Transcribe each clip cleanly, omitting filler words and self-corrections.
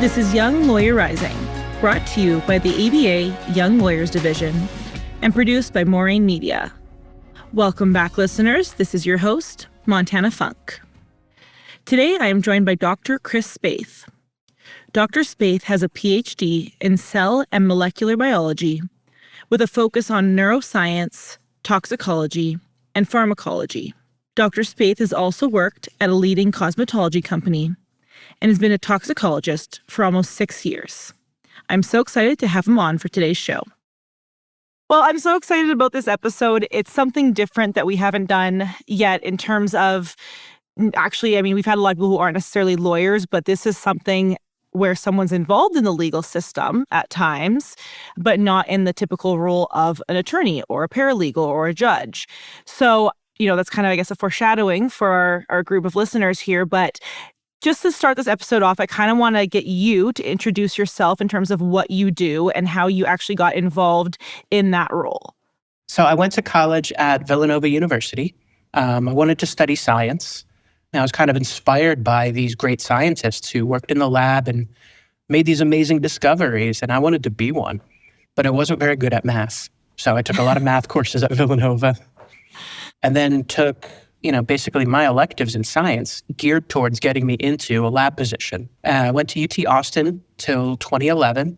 This is Young Lawyer Rising, brought to you by the ABA Young Lawyers Division and produced by Maureen Media. Welcome back, listeners. This is your host, Montana Funk. Today, I am joined by Dr. Chris Spaeth. Dr. Spaeth has a PhD in cell and molecular biology with a focus on neuroscience, toxicology, and pharmacology. Dr. Spaeth has also worked at a leading cosmetology company and has been a toxicologist for almost 6 years. I'm so excited to have him on for today's show. Well, I'm so excited about this episode. It's something different that we haven't done yet in terms of, actually, we've had a lot of people who aren't necessarily lawyers, but this is something where someone's involved in the legal system at times, but not in the typical role of an attorney or a paralegal or a judge. So, that's kind of, I guess, a foreshadowing for our group of listeners here. But just to start this episode off, I kind of want to get you to introduce yourself in terms of what you do and how you actually got involved in that role. So I went to college at Villanova University. I wanted to study science. And I was kind of inspired by these great scientists who worked in the lab and made these amazing discoveries. And I wanted to be one, but I wasn't very good at math. So I took a lot of math courses at Villanova and then took basically my electives in science geared towards getting me into a lab position. I went to UT Austin till 2011.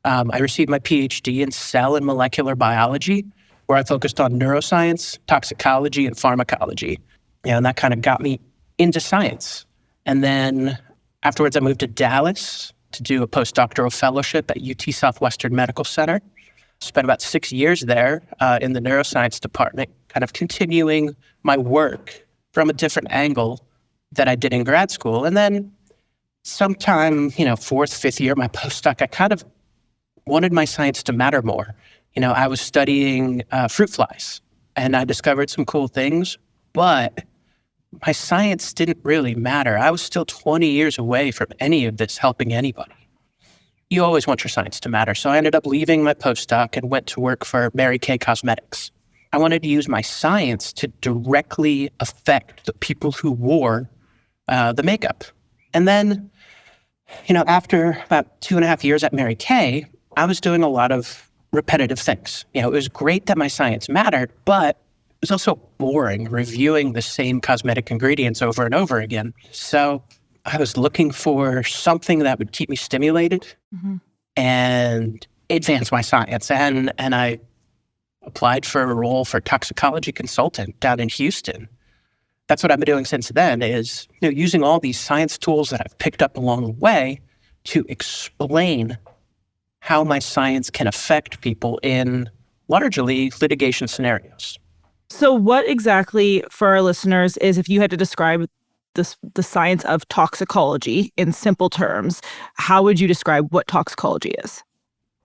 I received my PhD in cell and molecular biology, where I focused on neuroscience, toxicology, and pharmacology. And that kind of got me into science. And then afterwards, I moved to Dallas to do a postdoctoral fellowship at UT Southwestern Medical Center. Spent about 6 years there in the neuroscience department, kind of continuing my work from a different angle that I did in grad school. And then sometime, fourth, fifth year, my postdoc, I kind of wanted my science to matter more. I was studying fruit flies and I discovered some cool things, but my science didn't really matter. I was still 20 years away from any of this helping anybody. You always want your science to matter. So I ended up leaving my postdoc and went to work for Mary Kay Cosmetics. I wanted to use my science to directly affect the people who wore the makeup. And then, after about 2.5 years at Mary Kay, I was doing a lot of repetitive things. It was great that my science mattered, but it was also boring reviewing the same cosmetic ingredients over and over again. So I was looking for something that would keep me stimulated and advance my science. And I applied for a role for toxicology consultant down in Houston. That's what I've been doing since then is using all these science tools that I've picked up along the way to explain how my science can affect people in largely litigation scenarios. So what exactly, for our listeners, is, if you had to describe the science of toxicology in simple terms, how would you describe what toxicology is?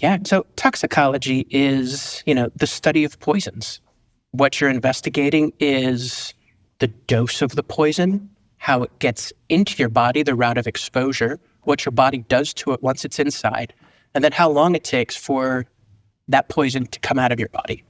Yeah, so toxicology is, the study of poisons. What you're investigating is the dose of the poison, how it gets into your body, the route of exposure, what your body does to it once it's inside, and then how long it takes for that poison to come out of your body.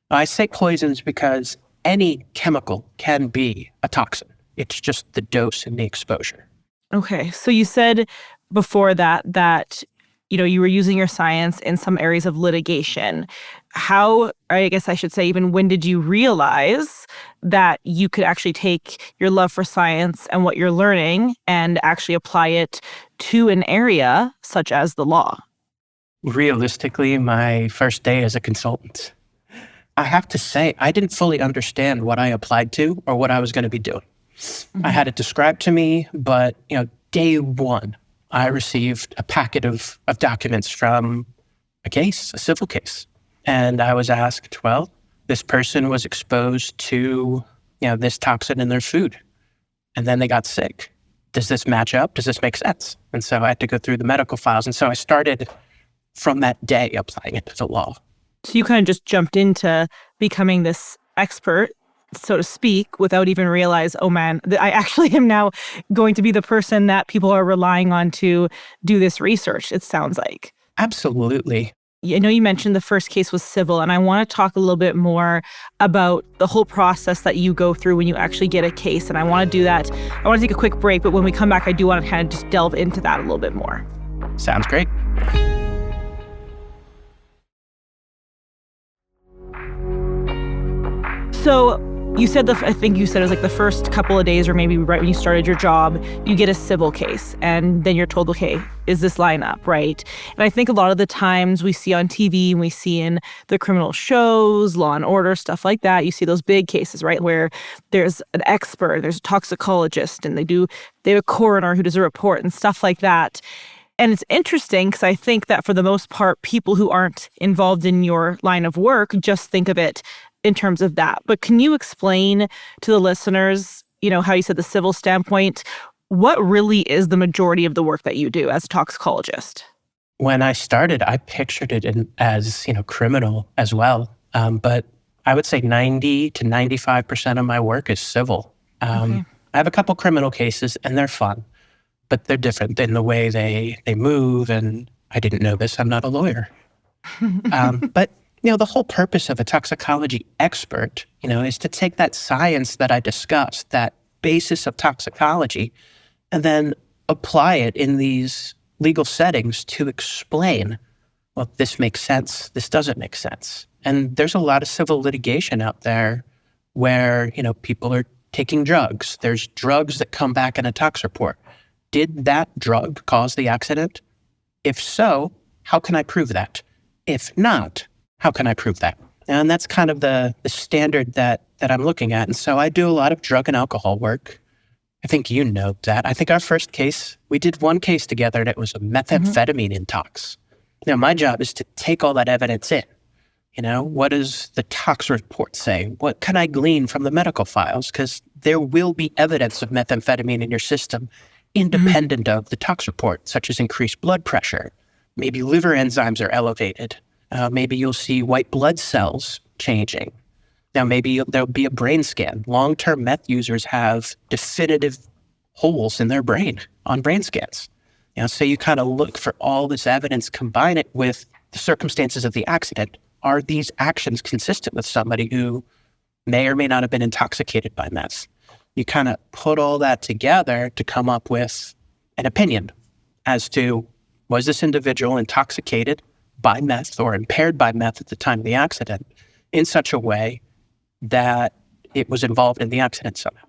I say poisons because any chemical can be a toxin. It's just the dose and the exposure. Okay. So you said before that you were using your science in some areas of litigation. How, I guess I should say, even when did you realize that you could actually take your love for science and what you're learning and actually apply it to an area such as the law? Realistically, my first day as a consultant. I have to say, I didn't fully understand what I applied to or what I was going to be doing. I had it described to me, but, day one, I received a packet of documents from a civil case. And I was asked, well, this person was exposed to, this toxin in their food. And then they got sick. Does this match up? Does this make sense? And so I had to go through the medical files. And so I started from that day applying it to the law. So you kind of just jumped into becoming this expert, so to speak, without even realize, oh man, I actually am now going to be the person that people are relying on to do this research, it sounds like. Absolutely. I know you mentioned the first case was civil, and I want to talk a little bit more about the whole process that you go through when you actually get a case. And I want to do that. I want to take a quick break, but when we come back, I do want to kind of just delve into that a little bit more. Sounds great. So you said I think you said it was like the first couple of days or maybe right when you started your job, you get a civil case and then you're told, okay, is this line up, right? And I think a lot of the times we see on TV and we see in the criminal shows, Law and Order, stuff like that, you see those big cases, right, where there's an expert, there's a toxicologist, and they have a coroner who does a report and stuff like that. And it's interesting because I think that for the most part, people who aren't involved in your line of work just think of it in terms of that. But can you explain to the listeners, how you said the civil standpoint, what really is the majority of the work that you do as a toxicologist? When I started, I pictured it as, criminal as well. But I would say 90 to 95% of my work is civil. Okay. I have a couple criminal cases and they're fun, but they're different in the way they move. And I didn't know this, I'm not a lawyer. But the whole purpose of a toxicology expert, is to take that science that I discussed, that basis of toxicology, and then apply it in these legal settings to explain, well, this makes sense, this doesn't make sense. And there's a lot of civil litigation out there where, people are taking drugs. There's drugs that come back in a tox report. Did that drug cause the accident? If so, how can I prove that? If not, how can I prove that? And that's kind of the standard that I'm looking at. And so I do a lot of drug and alcohol work. I think you know that. I think our first case, we did one case together and it was a methamphetamine intox. Now, my job is to take all that evidence in. What does the tox report say? What can I glean from the medical files? Because there will be evidence of methamphetamine in your system independent of the tox report, such as increased blood pressure. Maybe liver enzymes are elevated. Maybe you'll see white blood cells changing. Now, maybe there'll be a brain scan. Long-term meth users have definitive holes in their brain on brain scans. So you kind of look for all this evidence, combine it with the circumstances of the accident. Are these actions consistent with somebody who may or may not have been intoxicated by meth? You kind of put all that together to come up with an opinion as to, was this individual intoxicated by meth or impaired by meth at the time of the accident in such a way that it was involved in the accident somehow.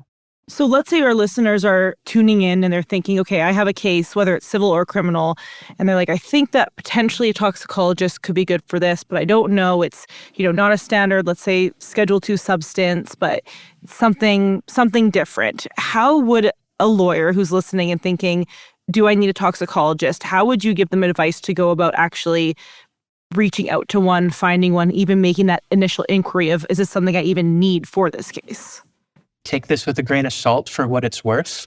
So let's say our listeners are tuning in and they're thinking, okay, I have a case, whether it's civil or criminal, and they're like, I think that potentially a toxicologist could be good for this, but I don't know. It's, not a standard, let's say Schedule II substance, but something different. How would a lawyer who's listening and thinking, do I need a toxicologist? How would you give them advice to go about actually reaching out to one, finding one, even making that initial inquiry of, is this something I even need for this case? Take this with a grain of salt for what it's worth.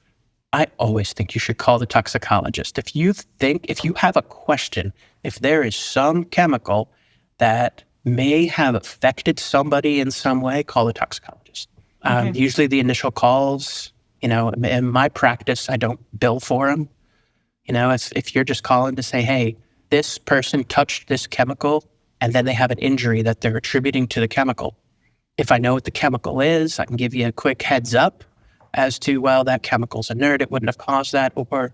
I always think you should call the toxicologist. If you have a question, if there is some chemical that may have affected somebody in some way, call the toxicologist. Okay. Usually the initial calls, in my practice, I don't bill for them. If you're just calling to say, hey, this person touched this chemical and then they have an injury that they're attributing to the chemical. If I know what the chemical is, I can give you a quick heads up as to, well, that chemical's inert, it wouldn't have caused that, or,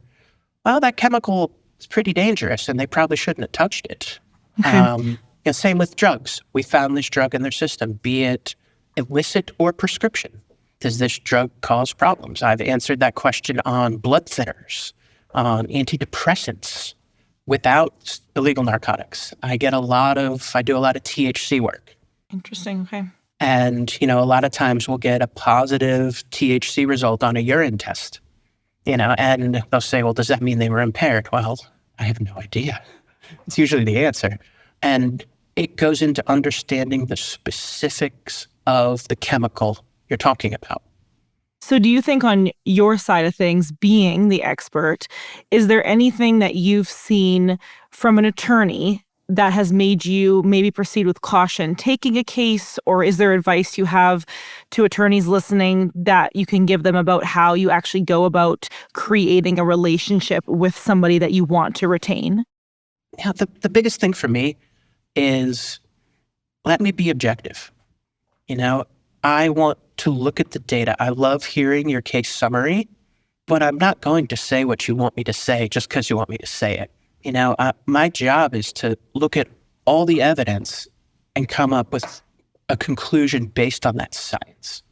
well, that chemical is pretty dangerous and they probably shouldn't have touched it. Okay. Same with drugs. We found this drug in their system, be it illicit or prescription. Does this drug cause problems? I've answered that question on blood thinners, on antidepressants, without illegal narcotics. I do a lot of THC work. Interesting. Okay. And, a lot of times we'll get a positive THC result on a urine test, and they'll say, well, does that mean they were impaired? Well, I have no idea. It's usually the answer. And it goes into understanding the specifics of the chemical you're talking about. So do you think on your side of things, being the expert, is there anything that you've seen from an attorney that has made you maybe proceed with caution taking a case, or is there advice you have to attorneys listening that you can give them about how you actually go about creating a relationship with somebody that you want to retain? Yeah, the biggest thing for me is let me be objective. I want to look at the data. I love hearing your case summary, but I'm not going to say what you want me to say just because you want me to say it. My job is to look at all the evidence and come up with a conclusion based on that science.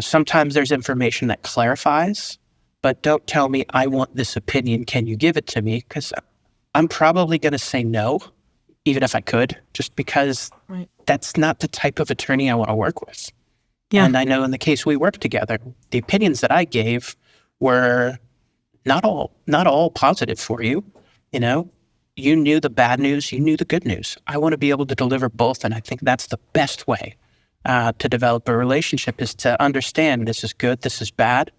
Sometimes there's information that clarifies, but don't tell me, I want this opinion, can you give it to me? Because I'm probably going to say no, even if I could, just because that's not the type of attorney I want to work with. Yeah. And I know in the case we worked together, the opinions that I gave were not all positive for you. You knew the bad news, you knew the good news. I want to be able to deliver both, and I think that's the best way to develop a relationship, is to understand this is good, this is bad,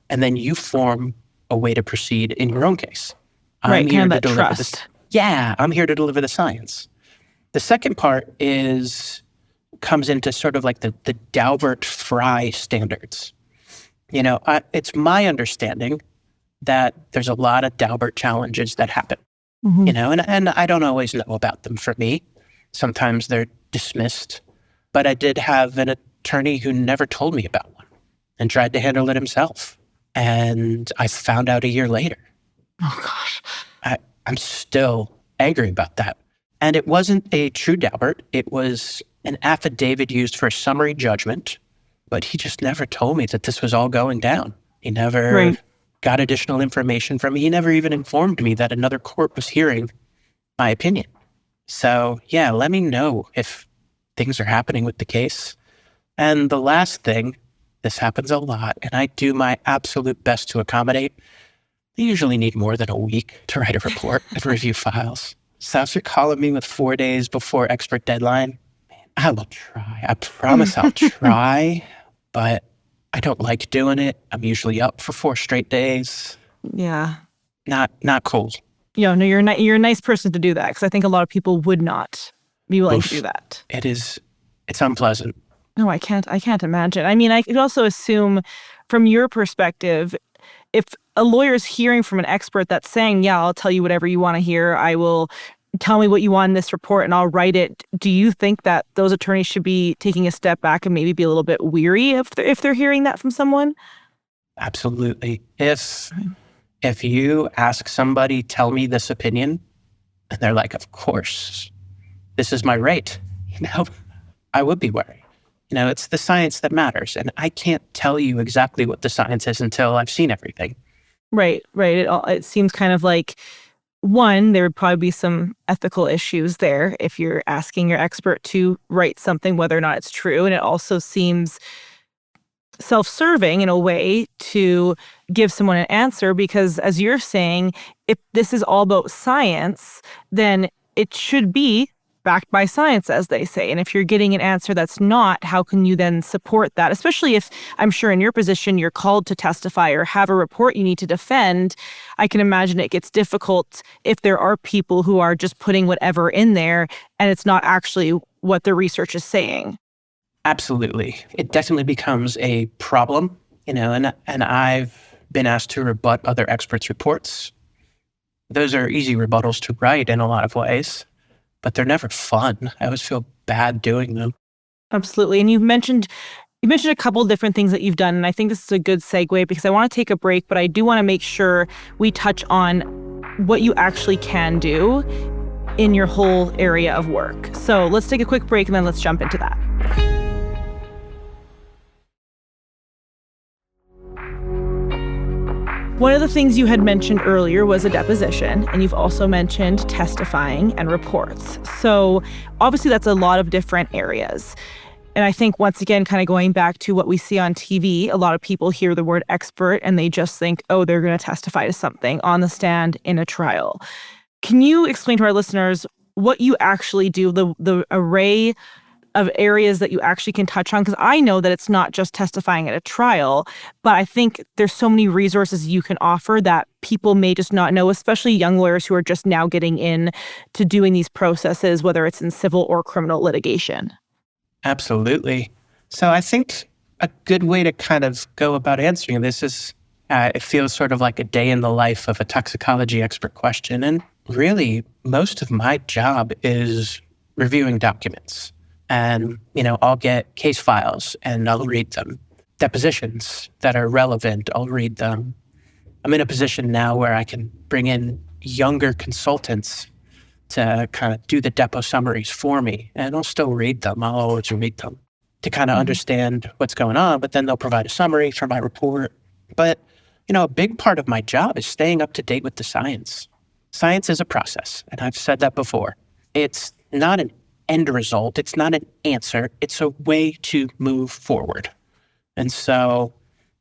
and then you form a way to proceed in your own case. I'm here to deliver trust. I'm here to deliver the science. The second part comes into sort of like the Daubert-Frye standards. It's my understanding that there's a lot of Daubert challenges that happen. Mm-hmm. And I don't always know about them for me. Sometimes they're dismissed. But I did have an attorney who never told me about one and tried to handle it himself. And I found out a year later. Oh, gosh. I'm still angry about that. And it wasn't a true Daubert. It was an affidavit used for a summary judgment. But he just never told me that this was all going down. He never got additional information from me. He never even informed me that another court was hearing my opinion. So, let me know if things are happening with the case. And the last thing, this happens a lot, and I do my absolute best to accommodate. I usually need more than a week to write a report and review files. So if you're calling me with 4 days before expert deadline, I will try. I promise I'll try, but I don't like doing it. I'm usually up for 4 straight days. Yeah. Not cool. No, you're a nice person to do that, because I think a lot of people would not be willing to do that. It's unpleasant. No, I can't imagine. I mean, I could also assume from your perspective, if a lawyer's hearing from an expert that's saying, I'll tell you whatever you want to hear, I will tell me what you want in this report and I'll write it. Do you think that those attorneys should be taking a step back and maybe be a little bit weary if they're hearing that from someone? Absolutely. If you ask somebody, tell me this opinion, and they're like, of course, this is my right, I would be worried. It's the science that matters. And I can't tell you exactly what the science is until I've seen everything. Right. It seems kind of like, one, there would probably be some ethical issues there if you're asking your expert to write something, whether or not it's true. And it also seems self-serving in a way to give someone an answer, because as you're saying, if this is all about science, then it should be backed by science, as they say. And if you're getting an answer that's not, how can you then support that? Especially if, I'm sure in your position, you're called to testify or have a report you need to defend. I can imagine it gets difficult if there are people who are just putting whatever in there and it's not actually what the research is saying. Absolutely. It definitely becomes a problem, and I've been asked to rebut other experts' reports. Those are easy rebuttals to write in a lot of ways, but they're never fun. I always feel bad doing them. Absolutely. And you mentioned a couple of different things that you've done, and I think this is a good segue because I want to take a break, but I do want to make sure we touch on what you actually can do in your whole area of work. So let's take a quick break and then let's jump into that. One of the things you had mentioned earlier was a deposition, and you've also mentioned testifying and reports. So obviously that's a lot of different areas. And I think once again, kind of going back to what we see on TV, a lot of people hear the word expert and they just think, oh, they're going to testify to something on the stand in a trial. Can you explain to our listeners what you actually do, the array of areas that you actually can touch on? Because I know that it's not just testifying at a trial, but I think there's so many resources you can offer that people may just not know, especially young lawyers who are just now getting in to doing these processes, whether it's in civil or criminal litigation. Absolutely. So I think a good way to kind of go about answering this is, it feels sort of like a day in the life of a toxicology expert question. And really, most of my job is reviewing documents. And, I'll get case files and I'll read them. Depositions that are relevant, I'll read them. I'm in a position now where I can bring in, younger consultants to kind of do the depot summaries for me. And I'll still read them. I'll always read them to kind of understand what's going on. But then they'll provide a summary for my report. But, a big part of my job is staying up to date with the science. Science is a process. And I've said that before. It's not an end result. It's not an answer. It's a way to move forward. And so,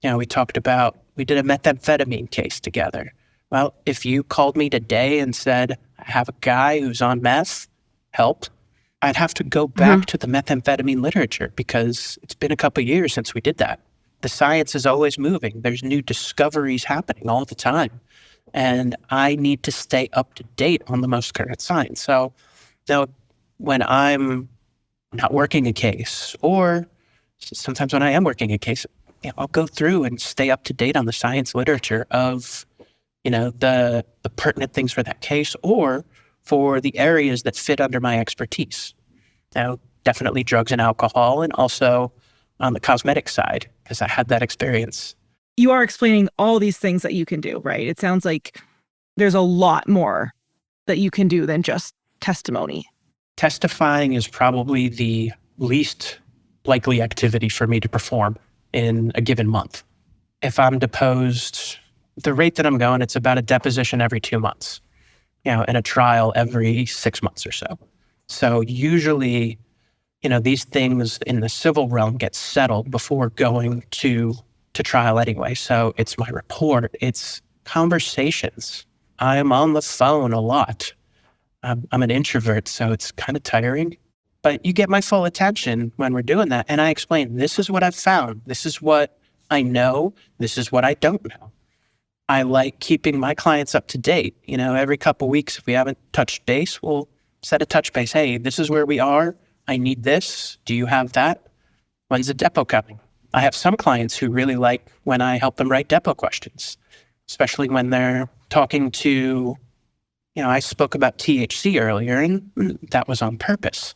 we did a methamphetamine case together. Well, if you called me today and said, I have a guy who's on meth, help, I'd have to go back to the methamphetamine literature because it's been a couple of years since we did that. The science is always moving. There's new discoveries happening all the time. And I need to stay up to date on the most current science. So, when I'm not working a case, or sometimes when I am working a case, I'll go through and stay up to date on the science literature of, the pertinent things for that case or for the areas that fit under my expertise. Definitely drugs and alcohol, and also on the cosmetic side, because I had that experience. You are explaining all these things that you can do, right? It sounds like there's a lot more that you can do than just testimony. Testifying is probably the least likely activity for me to perform in a given month. If I'm deposed, the rate that I'm going, it's about a deposition every 2 months, and a trial every 6 months or so. So usually, these things in the civil realm get settled before going to trial anyway. So it's my report, it's conversations. I am on the phone a lot. I'm an introvert, so it's kind of tiring. But you get my full attention when we're doing that. And I explain, this is what I've found. This is what I know. This is what I don't know. I like keeping my clients up to date. Every couple of weeks, if we haven't touched base, we'll set a touch base. Hey, this is where we are. I need this. Do you have that? When's the depot coming? I have some clients who really like when I help them write depot questions, especially when they're talking to, I spoke about THC earlier, and that was on purpose.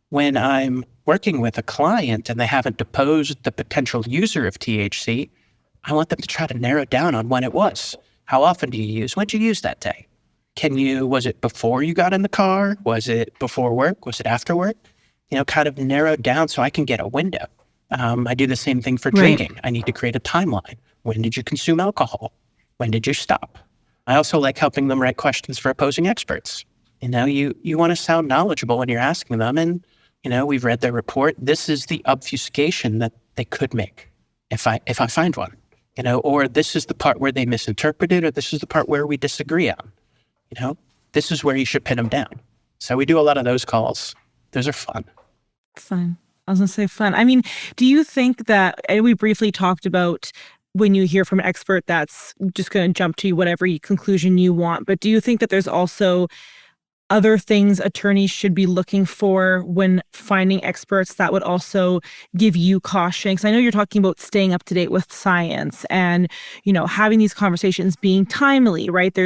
When I'm working with a client and they haven't deposed the potential user of THC, I want them to try to narrow down on when it was. How often do you use? When did you use that day? Was it before you got in the car? Was it before work? Was it after work? Kind of narrow down so I can get a window. I do the same thing for drinking. Right. I need to create a timeline. When did you consume alcohol? When did you stop? I also like helping them write questions for opposing experts. You want to sound knowledgeable when you're asking them. And, we've read their report. This is the obfuscation that they could make if I find one, or this is the part where they misinterpreted, or this is the part where we disagree on. This is where you should pin them down. So we do a lot of those calls. Those are fun. Fun. I was going to say fun. I mean, do you think that, and we briefly talked about when you hear from an expert that's just going to jump to whatever conclusion you want, but do you think that there's also other things attorneys should be looking for when finding experts that would also give you caution? Because I know you're talking about staying up to date with science and, having these conversations being timely, right?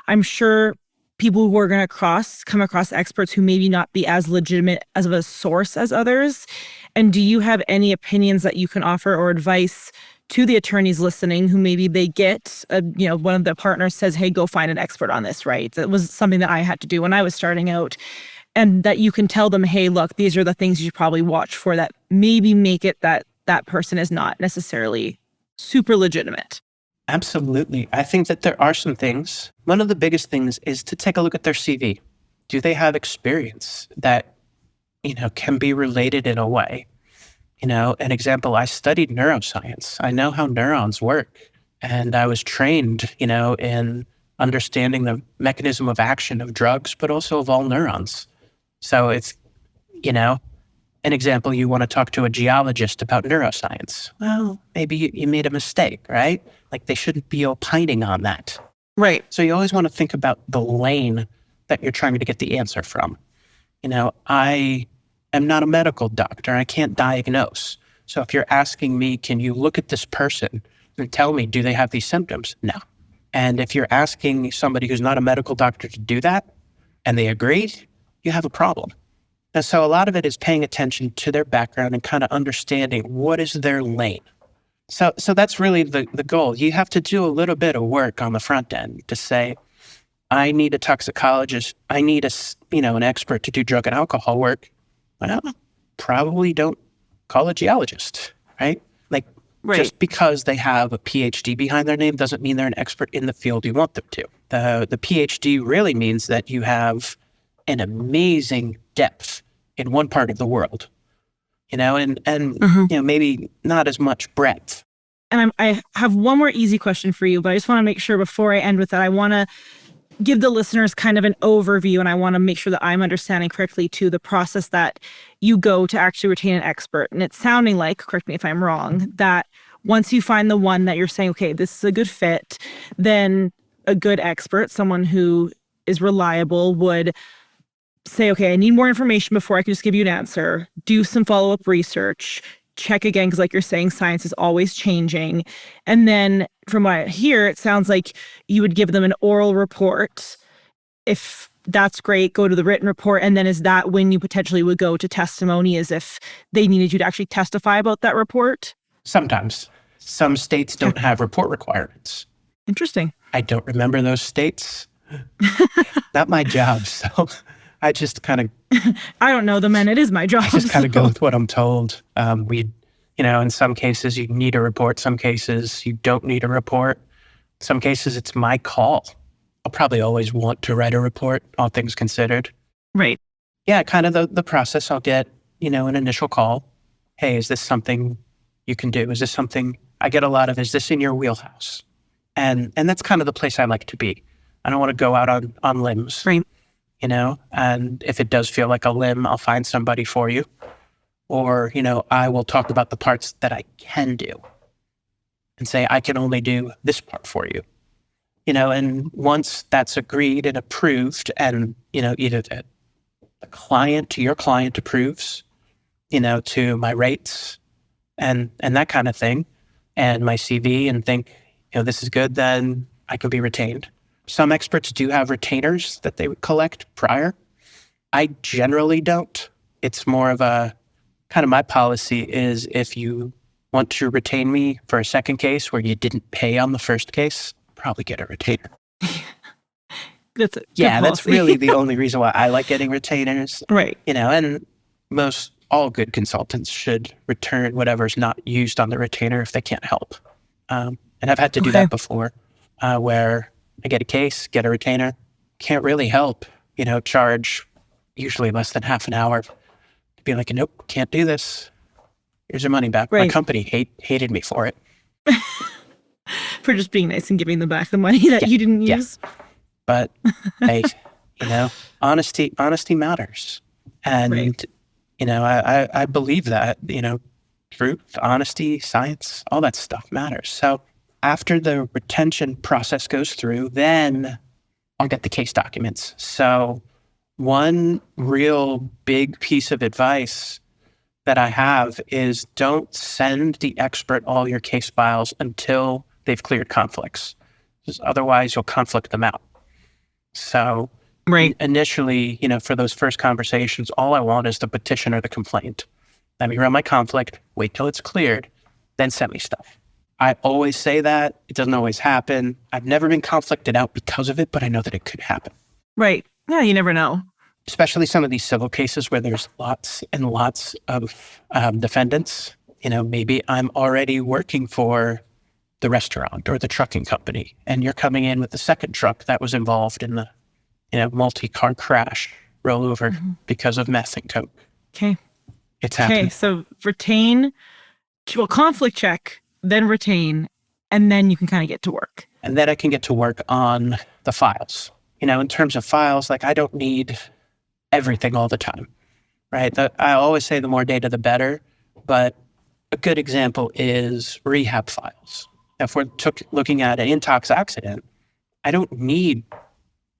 I'm sure people who are going to come across experts who maybe not be as legitimate as of a source as others. And do you have any opinions that you can offer or advice to the attorneys listening who maybe they get, one of the partners says, hey, go find an expert on this, right? That was something that I had to do when I was starting out. And that you can tell them, hey, look, these are the things you should probably watch for that maybe make it that person is not necessarily super legitimate. Absolutely. I think that there are some things. One of the biggest things is to take a look at their CV. Do they have experience that, can be related in a way? An example, I studied neuroscience. I know how neurons work. And I was trained, in understanding the mechanism of action of drugs, but also of all neurons. So if, an example, you want to talk to a geologist about neuroscience. Well, maybe you made a mistake, right? Like they shouldn't be opining on that. Right. So you always want to think about the lane that you're trying to get the answer from. I am not a medical doctor. I can't diagnose. So if you're asking me, can you look at this person and tell me, do they have these symptoms? No. And if you're asking somebody who's not a medical doctor to do that and they agree, you have a problem. And so a lot of it is paying attention to their background and kind of understanding what is their lane. So that's really the goal. You have to do a little bit of work on the front end to say, I need a toxicologist. I need an expert to do drug and alcohol work. Well, probably don't call a geologist, right? Like, just because they have a PhD behind their name doesn't mean they're an expert in the field you want them to. The PhD really means that you have an amazing depth in one part of the world, and maybe not as much breadth. And I have one more easy question for you, but I just want to make sure before I end with that, I want to give the listeners kind of an overview, and I want to make sure that I'm understanding correctly to the process that you go to actually retain an expert. And it's sounding like, correct me if I'm wrong, that once you find the one that you're saying, okay, this is a good fit, then a good expert, someone who is reliable, would say, okay, I need more information before I can just give you an answer, do some follow-up research, check again, because like you're saying, science is always changing. And then from what I hear, it sounds like you would give them an oral report. If that's great, go to the written report. And then is that when you potentially would go to testimony, as if they needed you to actually testify about that report? Sometimes. Some states don't have report requirements. Interesting. I don't remember those states. Not my job, so I just kind of... I don't know them, and it is my job. I just kind of go with what I'm told. In some cases you need a report. Some cases you don't need a report. Some cases it's my call. I'll probably always want to write a report, all things considered. Right. Yeah, kind of the process. I'll get, an initial call. Hey, is this something you can do? Is this something... I get a lot of, is this in your wheelhouse? And that's kind of the place I like to be. I don't want to go out on limbs. Right. And if it does feel like a limb, I'll find somebody for you. Or, I will talk about the parts that I can do and say, I can only do this part for you. And once that's agreed and approved and, either the client, your client approves, to my rates and that kind of thing, and my CV, and think, this is good, then I could be retained. Some experts do have retainers that they would collect prior. I generally don't. It's more of a kind of, my policy is, if you want to retain me for a second case where you didn't pay on the first case, probably get a retainer. That's a good policy. That's really the only reason why I like getting retainers. Right. And all good consultants should return whatever's not used on the retainer if they can't help. And I've had to do that before, where I get a case, get a retainer, can't really help, charge usually less than half an hour to be like, nope, can't do this. Here's your money back. Right. My company hated me for it. For just being nice and giving them back the money that you didn't use. But hey, honesty matters. And, I believe that, truth, honesty, science, all that stuff matters. So after the retention process goes through, then I'll get the case documents. So one real big piece of advice that I have is, don't send the expert all your case files until they've cleared conflicts, because otherwise you'll conflict them out. So initially, for those first conversations, all I want is the petition or the complaint. Let me run my conflict, wait till it's cleared, then send me stuff. I always say that. It doesn't always happen. I've never been conflicted out because of it, but I know that it could happen. Right. Yeah, you never know. Especially some of these civil cases where there's lots and lots of defendants. Maybe I'm already working for the restaurant or the trucking company, and you're coming in with the second truck that was involved in the multi-car crash rollover because of meth and coke. Okay. It's happening. Okay, so conflict check, then retain, and then you can kind of get to work. And then I can get to work on the files. In terms of files, like, I don't need everything all the time, right? I always say the more data, the better. But a good example is rehab files. If we're looking at an intox accident, I don't need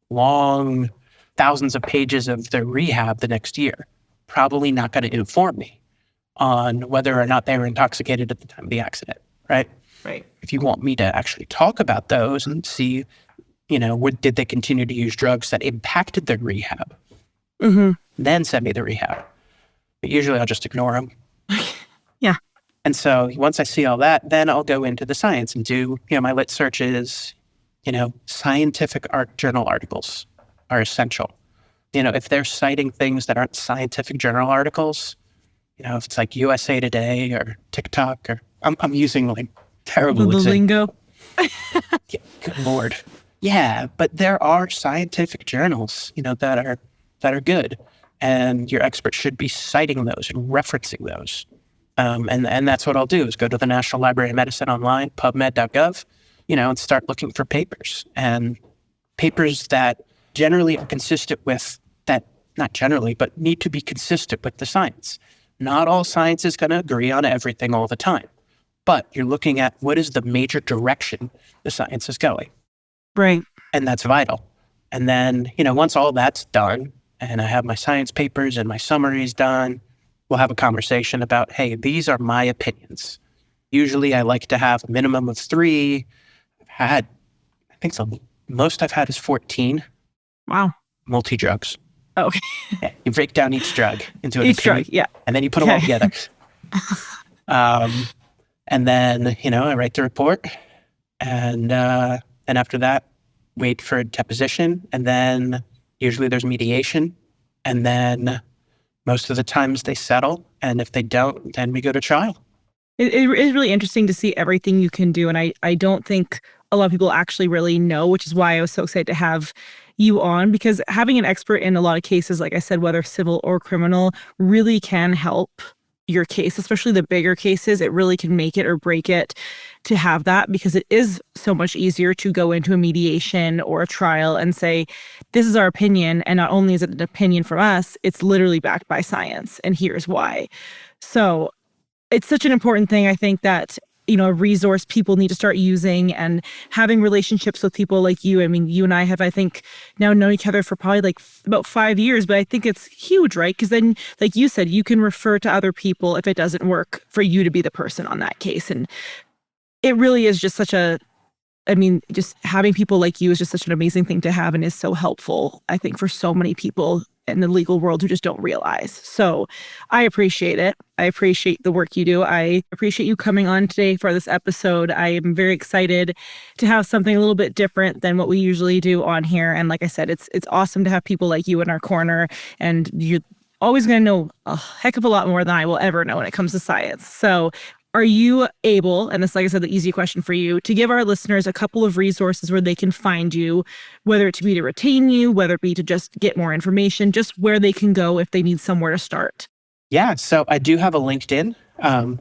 long thousands of pages of the rehab the next year. Probably not going to inform me on whether or not they were intoxicated at the time of the accident, right? Right. If you want me to actually talk about those and see, did they continue to use drugs that impacted their rehab, then send me the rehab. But usually I'll just ignore them. Yeah. And so once I see all that, then I'll go into the science and do, my lit searches, Scientific journal articles are essential. If they're citing things that aren't scientific journal articles, if it's like USA Today or TikTok, or I'm using like terrible the lingo. Yeah, good Lord. Yeah, but there are scientific journals, that are good, and your expert should be citing those and referencing those. And that's what I'll do is go to the National Library of Medicine online, pubmed.gov, and start looking for papers that generally are consistent with that, not generally, but need to be consistent with the science. Not all science is going to agree on everything all the time, but you're looking at what is the major direction the science is going. Right. And that's vital. And then, once all that's done and I have my science papers and my summaries done, we'll have a conversation about, hey, these are my opinions. Usually I like to have a minimum of 3. I think the most I've had is 14. Wow. Multi-drugs. Oh, okay. Yeah, you break down each drug into an each opinion, drug, yeah. And then you put them all together. And then, I write the report. And after that, wait for a deposition. And then usually there's mediation. And then most of the times they settle. And if they don't, then we go to trial. It is really interesting to see everything you can do. And I don't think a lot of people actually really know, which is why I was so excited to have you on, because having an expert in a lot of cases, like I said, whether civil or criminal, really can help your case, especially the bigger cases. It really can make it or break it to have that, because it is so much easier to go into a mediation or a trial and say, this is our opinion. And not only is it an opinion from us, it's literally backed by science. And here's why. So it's such an important thing, I think, that a resource people need to start using, and having relationships with people like you. I mean, you and I have, I think, now known each other for probably like about 5 years, but I think it's huge, right? Because then, like you said, you can refer to other people if it doesn't work for you to be the person on that case. And it really is just just having people like you is just such an amazing thing to have, and is so helpful, I think, for so many people in the legal world who just don't realize. So I appreciate it. I appreciate the work you do. I appreciate you coming on today for this episode. I am very excited to have something a little bit different than what we usually do on here. And like I said, it's awesome to have people like you in our corner, and you're always going to know a heck of a lot more than I will ever know when it comes to science. So are you able, and this, like I said, the easy question for you, to give our listeners a couple of resources where they can find you, whether it be to retain you, whether it be to just get more information, just where they can go if they need somewhere to start? Yeah, so I do have a LinkedIn.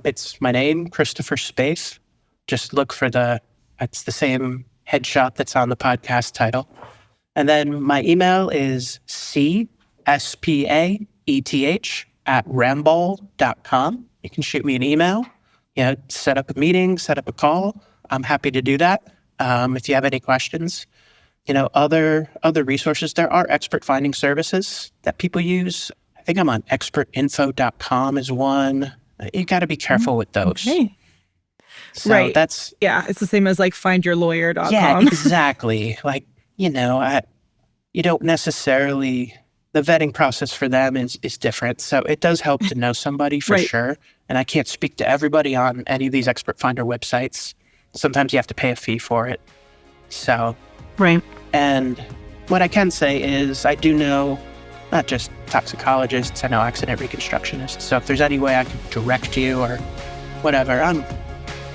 It's my name, Christopher Spaeth. Just look for it's the same headshot that's on the podcast title. And then my email is cspaeth@rambol.com. You can shoot me an email. Set up a meeting, set up a call. I'm happy to do that. If you have any questions, other resources, there are expert finding services that people use. I think I'm on expertinfo.com is one. You got to be careful with those. Okay. So right. It's the same as like findyourlawyer.com. Yeah, exactly. Like, you don't necessarily, the vetting process for them is different. So it does help to know somebody for sure. And I can't speak to everybody on any of these expert finder websites. Sometimes you have to pay a fee for it. So, right. And what I can say is I do know not just toxicologists, I know accident reconstructionists. So if there's any way I can direct you or whatever,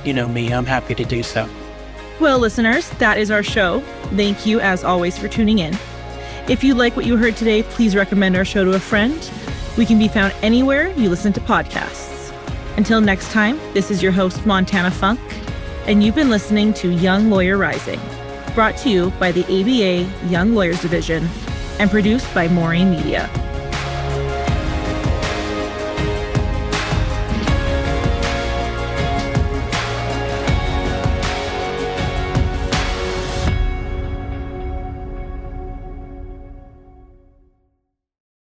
me, I'm happy to do so. Well, listeners, that is our show. Thank you, as always, for tuning in. If you like what you heard today, please recommend our show to a friend. We can be found anywhere you listen to podcasts. Until next time, this is your host, Montana Funk, and you've been listening to Young Lawyer Rising, brought to you by the ABA Young Lawyers Division and produced by Maureen Media.